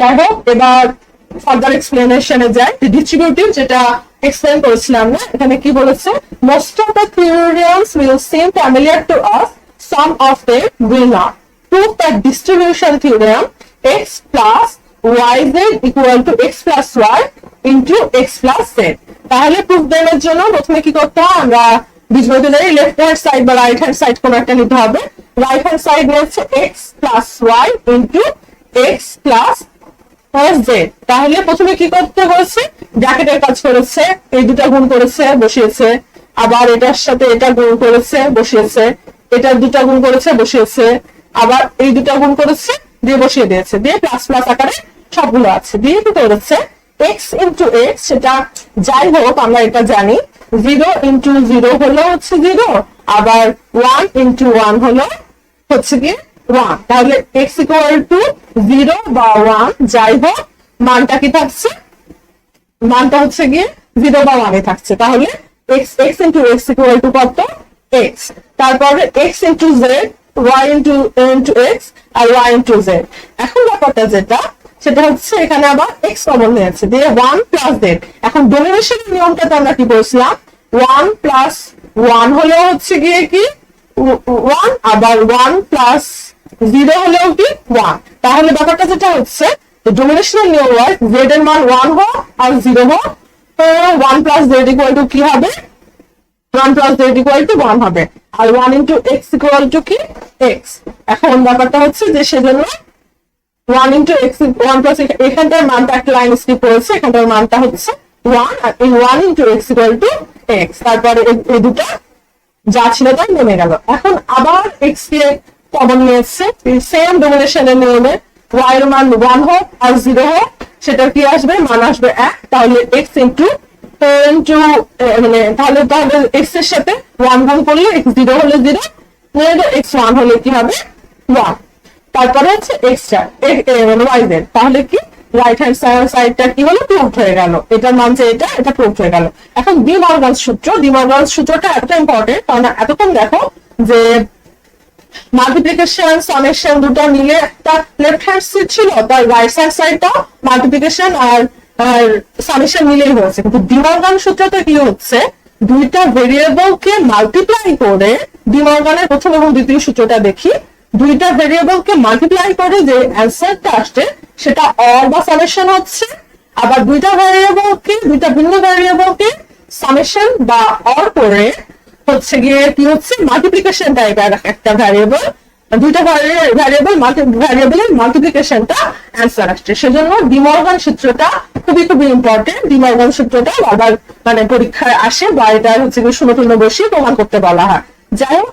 যাই হোক, এবার ফার্দার এক্সপ্লেনেশনে যাই। ডিস্ট্রিবিউটিভ যেটা এক্সপ্লেন করেছিলাম না, এখানে কি বলেছে, most of the theorems will seem familiar to us, some of them will not. Prove that distribution theorem x plus yz equal to x plus y into x plus z. তাহলে proof দেওয়ার জন্য প্রথমে কি করতে হয়, আমরা বীজগণিতের left hand side বা right hand side কোন একটা নিতে হবে। রাইট হ্যান্ড সাইড হচ্ছে x plus y into x plus z। তাহলে প্রথমে কি করতে হয়েছে, ব্র্যাকেটের কাজ করেছে, এই দুটা গুণ করেছে বসিয়েছে, আবার এটার সাথে এটা গুণ করেছে বসিয়েছে, এটা দুটা গুণ করেছে বসিয়েছে, আবার এই দুটা গুণ করেছে দিয়ে বসিয়ে দিয়েছে, দিয়ে প্লাস প্লাস আকারে সবগুলো আছে, দিয়ে কি করেছে x ইন্টু এক্স, সেটা যাই হোক আমরা এটা জানি 0 ইন্টু 0 হলো হচ্ছে 0, আবার 1 ইন্টু 1 হলো হচ্ছে কি 1। তাহলে x ইকুয়াল টু 0 বা 1 যাই হোক, মানটা কি থাকছে, মানটা হচ্ছে গিয়ে 0 বা 1 এ থাকছে। তাহলে x into x equal two কত, x। তারপরে x into z, y into x আর y ইন্টু z। এখন ব্যাপারটা যেটা, সেটা হচ্ছে এখানে আবার x কমন নিয়েছে, দিয়ে 1 প্লাস z। এখন ডোমিনেশনের নিয়মটাতে আমরা কি বলছিলাম, 1 প্লাস 1 হলো হচ্ছে গিয়ে কি 1, আবার 1 প্লাস 0 হলেও কি 1। তাহলে ব্যাপারটা যেটা হচ্ছে, ডোমিনেশনের নিয়ম হয় z এর মান 1 হোক আর 0 হোক, 1 প্লাস z ইকুয়াল টু কি হবে, 1 plus z equal to 1 হবে, আর 1 into x equal to কি x। এখন ব্যাপারটা হচ্ছে যে সেজন্য 1 into x 1 plus এখানটার মানটা একটা লাইন স্কিপ করেছে, এখানটার মানটা হচ্ছে 1, আর এই 1 into x equal to x। তারপরে এই দুটো যা ছিল তাই নেমে গেল। এখন আবার x কে কমন নিয়েছে, সেম ডোমিনেশনের নিয়মে y এর মান 1 হোক আর 0 হোক, সেটা কি আসবে, মান আসবে 1। তাহলে x into মানে তাহলে x এর সাথে 1 গুণ করলে x 0 হলে 0, x 1 হলে কি হবে 1। তারপরে হচ্ছে এক্সট্রা মানে y z। তাহলে কি রাইট হ্যান্ড সাইডটা কি হলো, প্রুভড হয়ে গেল, এটার মান যে এটা প্রুভড হয়ে গেল। এখন ডি মর্গানস সূত্র, ডি মর্গানস সূত্রটা এতটা ইম্পর্টেন্ট, কারণ এতক্ষণ দেখো যে মাল্টিপ্লিকেশন সামেশন দুটো মিলে একটা লেফট হ্যান্ড সাইড ছিল, তার রাইট হ্যান্ড সাইডটা মাল্টিপ্লিকেশন আর সামেশন মিলেই হয়েছে। কিন্তু ডি মর্গান সূত্রতে কি হচ্ছে, দুইটা ভেরিয়েবল কে মাল্টিপ্লাই করে, ডি মর্গানের প্রথম এবং দ্বিতীয় সূত্রটা দেখি, দুইটা ভেরিয়েবল কে মাল্টিপ্লাই করে যে অ্যান্সারটা আসছে সেটা অর বা সামেশন হচ্ছে, আবার দুইটা ভিন্ন ভেরিয়েবলকে সামেশন বা অর করে হচ্ছে গিয়ে কি হচ্ছে, মাল্টিপ্লিকেশন টাইপের একটা ভ্যারিয়েবল, দুইটা ভ্যারিয়েবলের মাল্টিপ্লিকেশনটা অ্যান্সার আসছে। সেজন্য ডি মর্গান সূত্রটা খুবই ইম্পর্টেন্ট। ডি মর্গান সূত্রটা বারবার মানে পরীক্ষায় আসে, বা এটা হচ্ছে গিয়ে শূন্য বসিয়ে প্রমাণ করতে বলা হয়। যাই হোক,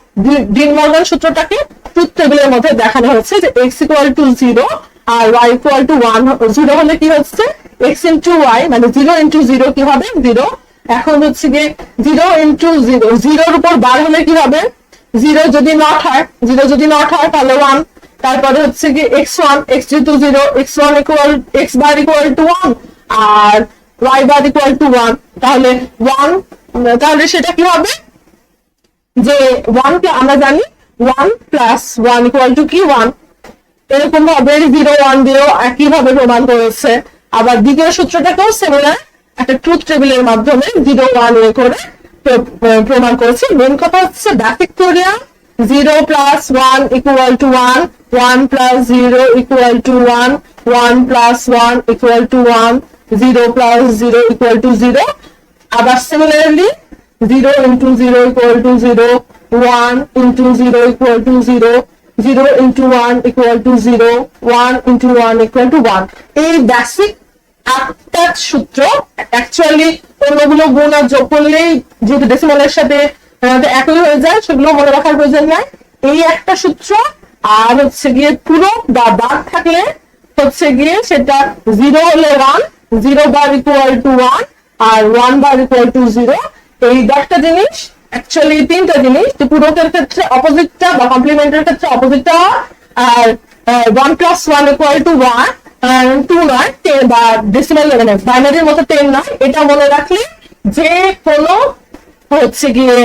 ডি মর্গান সূত্রটাকে ট্রুথ টেবিলের মধ্যে দেখানো হচ্ছে যে x ইকুয়াল টু 0 আর y ইকুয়াল টু 1, 0 হলে কি হচ্ছে x ইন্টু y, মানে 0 ইন্টু 0 কি হবে 0। এখন হচ্ছে গিয়ে 0 ইন্টু 0, 0 এর উপর বার হলে কি হবে, 0 যদি নট হয় তাহলে 1। তারপরে হচ্ছে কি x1, x যেহেতু 0, x1 equal x bar equal to 1 আর y বার ইকুয়াল টু 1, তাহলে 1, তাহলে সেটা কি হবে যে 1 আমরা জানি 1 প্লাস 1 ইকুয়াল টু কি 1, এরকম ভাবে 0 1 0 একই ভাবে প্রমাণ করেছে। আবার দ্বিতীয় সূত্রটাকেও সিমিলার একটা ট্রুথ টেবিলের মাধ্যমে 0 1 এ করে প্রমাণ করেছে। মেন কথা হচ্ছে basic theorem, 0 plus 1 equal to 1, 1 plus 0 equal to 1, 1 plus 1 equal to 1, 0 plus 0 equal to 0। আবার similarly 0 into 0 equal to 0, 1 into 0 equal to 0, 0 into 1 equal to 0, 1 into 1 equal to 1। এই বেসিক একটা সূত্র অ্যাকচুয়ালি অন্যগুলো গুণ আর যোগ করলেই যেহেতু ডেসিমালের সাথে একই হয়ে যায়, সেগুলো মনে রাখার প্রয়োজন নাই। এই একটা সূত্র, আর হচ্ছে গিয়ে পুরো বা বাদ থাকলে হচ্ছে গিয়ে সেটা 0 হলে 1, 0 বার ইকুয়াল টু 1 আর 1 বার ইকুয়াল টু 0। এই 10টা জিনিস, অ্যাকচুয়ালি 3টা জিনিস, পুরোটার ক্ষেত্রে অপোজিটটা বা কমপ্লিমেন্টের ক্ষেত্রে অপোজিটটা, আর 1 প্লাস 1 ইকুয়াল টু 1, 2 নয়, বা ডেসিমাল মানে বাইনারির মতো 10 নয়। এটা মনে রাখলে যে কোনো হচ্ছে গিয়ে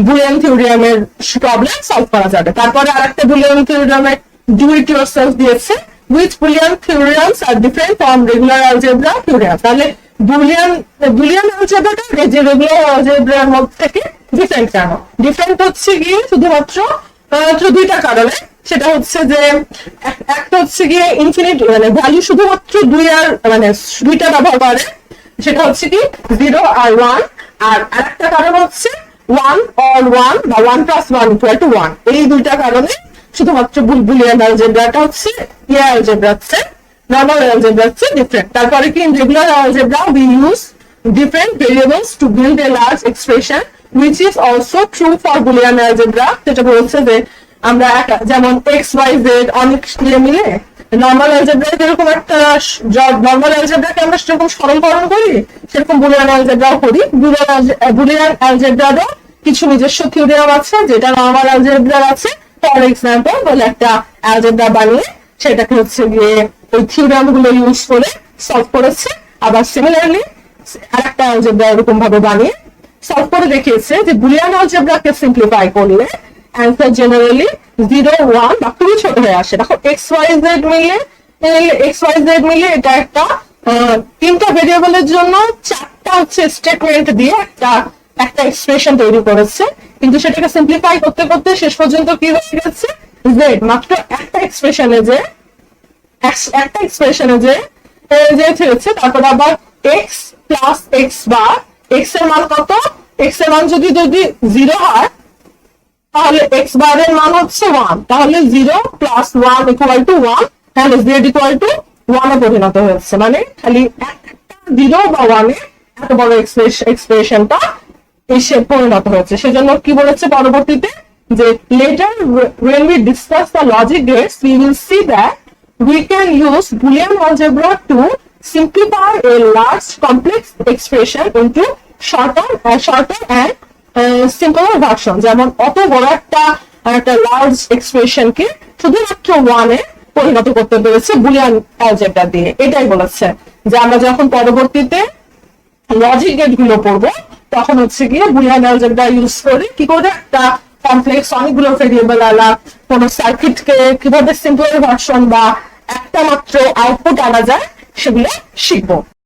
বুলিয়ান থিওরিয়ামের প্রবলেম সলভ করা যাবে। তারপরে আরেকটা বুলিয়ান থিওরিয়ামের ডু ইট ইয়োরসেলফ দিয়েছে, which Boolean theorems are different from regular algebra theorems. তাহলে বুলিয়ান algebra যে রেগুলার algebra মধ্যে থেকে ডিফারেন্ট কেন? ডিফারেন্ট হচ্ছে গিয়ে শুধুমাত্র দুইটা কারণে। সেটা হচ্ছে যে একটা হচ্ছে গিয়ে ইনফিনিট মানে ভ্যালু শুধুমাত্র দুইটা ব্যবহার করে, সেটা হচ্ছে কি 0 আর 1। আর আরেকটা কারণ হচ্ছে 1 or 1 বা 1 + 1 = 1। এই দুইটা কারণে শুধুমাত্র বুলিয়ান algebraটা হচ্ছে algebra হচ্ছে normal algebra হচ্ছে ডিফারেন্ট। তারপরে কি regular algebra we use different variables to build a large expression which is also true for Boolean algebra। যেটা বলছে যে আমরা যেমন x y z অনেক মিলে নরমাল algebra যেরকম একটা নরমাল algebra-কে আমরা সেরকম সরলীকরণ করি, সেরকম বুলিয়ান algebra-ও করি। বুলিয়ান algebra-রও কিছু নিজস্ব থিওরেম আছে যেটা নরমাল algebra আছে। ফর এক্সাম্পল বলে একটা algebra বানিয়ে সেটাকে হচ্ছে গিয়ে ওই থিওরেম গুলো ইউজ করে সলভ করেছে। আবার সিমিলারলি আরেকটা algebra এরকম ভাবে বানিয়ে সলভ করে দেখিয়েছে যে বুলিয়ান algebra-কে সিম্পলিফাই করলে অ্যান্সার জেনারেলি 0 1 বা খুবই ছোট হয়ে আসে। দেখো এক্স ওয়াই জেড মিলে এটা একটা তিনটা ভেরিয়েবলের জন্য চারটা হচ্ছে স্টেটমেন্ট দিয়ে একটা এক্সপ্রেশন তৈরি করেছে, কিন্তু সেটাকে সিম্পলিফাই করতে করতে শেষ পর্যন্ত কি হয়ে গেছে জেড মাত্র একটা এক্সপ্রেশনে যে হয়েছে। তারপর আবার x plus x bar, x এর মান কত? এক্স এর মান যদি 0 হয় তাহলে এক্স বারের মান হচ্ছে 1, তাহলে 0 + 1 = 1, তাহলে z = 1 এ পরিণত হয়েছে। মানে খালি একটা 0 বা 1 এ এত বড় এক্সপ্রেশনটা এসে পরিণত হয়েছে। সেজন্য কি বলেছে পরবর্তীতে যে later when we discuss the logic gates we will see that we can use Boolean algebra to simplify a large complex expression into shorter and simple version. যেমন অত বড় একটা লার্জ এক্সপ্রেশন কে শুধুমাত্র 1 এ পরিণত করতে পেরেছে বুলিয়ান algebra দিয়ে। এটাই বলেছে যে আমরা যখন পরবর্তীতে লজিক গেট গুলো পড়বো তখন হচ্ছে গিয়ে বুলিয়ান algebra ইউজ করে কি করে একটা কমপ্লেক্স অনেকগুলো ভেরিয়েবল আলা কোন সার্কিটকে কিভাবে সিম্পল ভার্সন বা একটা মাত্র আউটপুট আনা যায় সেগুলো শিখবো।